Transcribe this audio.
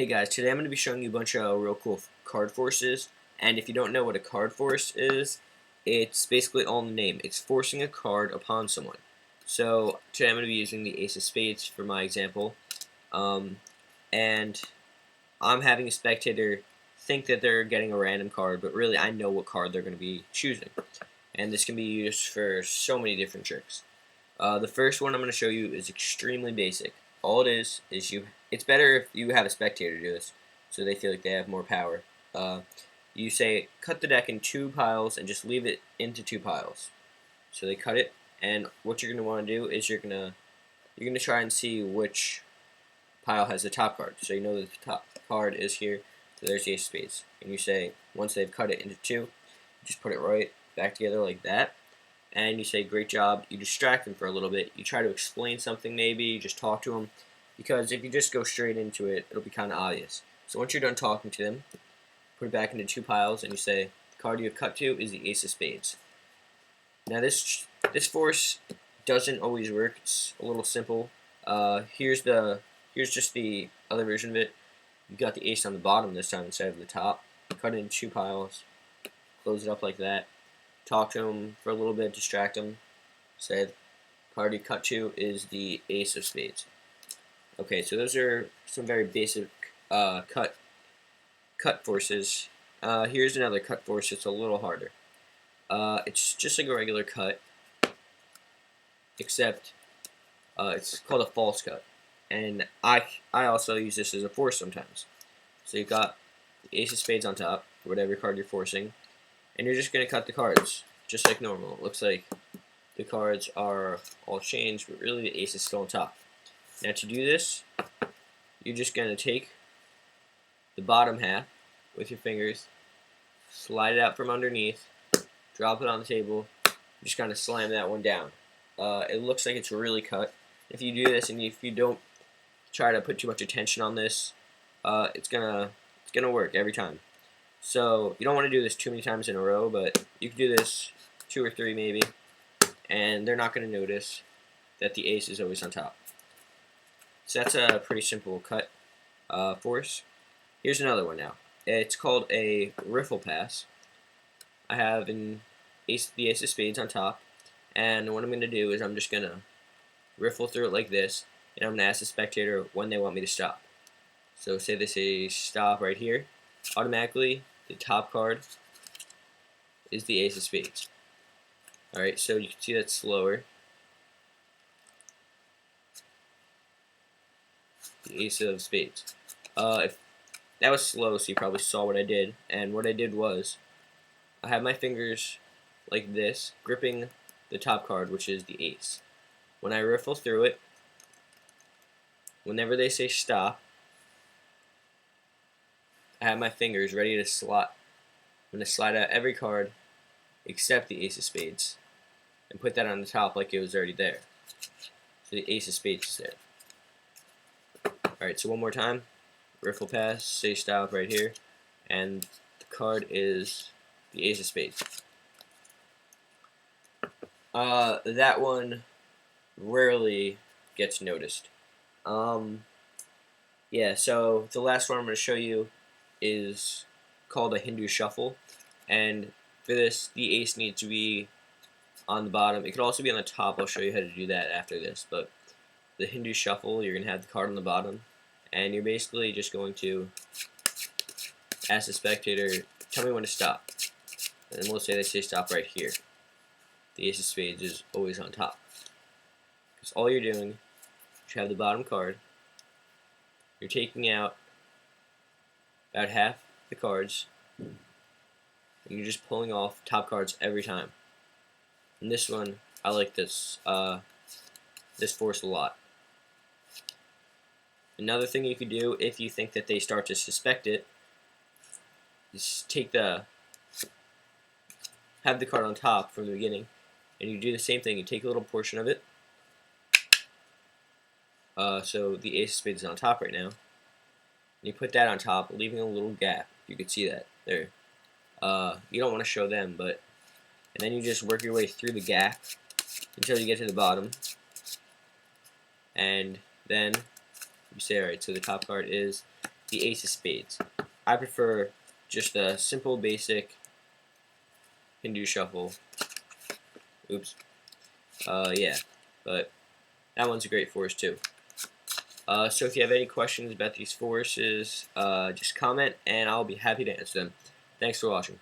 Hey guys, today I'm going to be showing you a bunch of real cool card forces, and if you don't know what a card force is, it's basically all in the name. It's forcing a card upon someone. So today I'm going to be using the Ace of Spades for my example, and I'm having a spectator think that they're getting a random card, but really I know what card they're going to be choosing. And this can be used for so many different tricks. The first one I'm going to show you is extremely basic. All it is it's better if you have a spectator do this, so they feel like they have more power. You say, cut the deck in 2 piles and just leave it into 2 piles. So they cut it, and what you're going to want to do is you're going to try and see which pile has the top card. So you know that the top card is here, so there's the Ace of Spades. And you say, once they've cut it into 2, just put it right back together like that. And you say, great job. You distract them for a little bit. You try to explain something maybe, you just talk to them, because if you just go straight into it, it'll be kind of obvious. So once you're done talking to them, put it back into 2 piles, and you say, the card you have cut to is the Ace of Spades. Now this force doesn't always work. It's a little simple. Here's just the other version of it. You got the ace on the bottom this time instead of the top. Cut it into 2 piles, close it up like that. Talk to them for a little bit, distract them. Say the card you cut to is the Ace of Spades. Okay, so those are some very basic cut forces. Here's another cut force. It's a little harder. It's just like a regular cut, except it's called a false cut. And I also use this as a force sometimes. So you've got the Ace of Spades on top, whatever card you're forcing, and you're just going to cut the cards, just like normal. It looks like the cards are all changed, but really the ace is still on top. Now to do this, you're just going to take the bottom half with your fingers, slide it out from underneath, drop it on the table, just kind of slam that one down. It looks like it's really cut. If you do this and if you don't try to put too much attention on this, it's gonna work every time. So you don't want to do this too many times in a row, but you can do this 2 or 3 maybe, and they're not going to notice that the ace is always on top. So that's a pretty simple cut force. Here's another one now. It's called a Riffle Pass. I have the Ace of Spades on top, and what I'm going to do is I'm just going to riffle through it like this, and I'm going to ask the spectator when they want me to stop. So say they say stop right here. Automatically, the top card is the Ace of Spades. Alright, so you can see that's slower. The Ace of Spades. If that was slow, so you probably saw what I did. And what I did was, I have my fingers like this, gripping the top card, which is the ace. When I riffle through it, whenever they say stop, I have my fingers ready to slide. I'm going to slide out every card except the Ace of Spades and put that on the top like it was already there. So the Ace of Spades is there. Alright, so one more time. Riffle Pass, say stop right here, and the card is the Ace of Spades. That one rarely gets noticed. Yeah, so the last one I'm going to show you is called a Hindu Shuffle, and for this the ace needs to be on the bottom. It could also be on the top. I'll show you how to do that after this, but the Hindu Shuffle, you're going to have the card on the bottom, and you're basically just going to ask the spectator, tell me when to stop, and then we'll say they say stop right here. The Ace of Spades is always on top, because all you're doing is you have the bottom card, you're taking out about half the cards, and you're just pulling off top cards every time. And this one, I like this force a lot. Another thing you could do if you think that they start to suspect it is have the card on top from the beginning, and you do the same thing. You take a little portion of it. So the Ace of Spades is on top right now. And you put that on top, leaving a little gap. You could see that there. You don't want to show them, and then you just work your way through the gap until you get to the bottom, and then you say, alright, so the top card is the ace of spades. I prefer just a simple, basic Hindu shuffle. Oops. Yeah, but that one's a great force too. So if you have any questions about these forces, just comment and I'll be happy to answer them. Thanks for watching.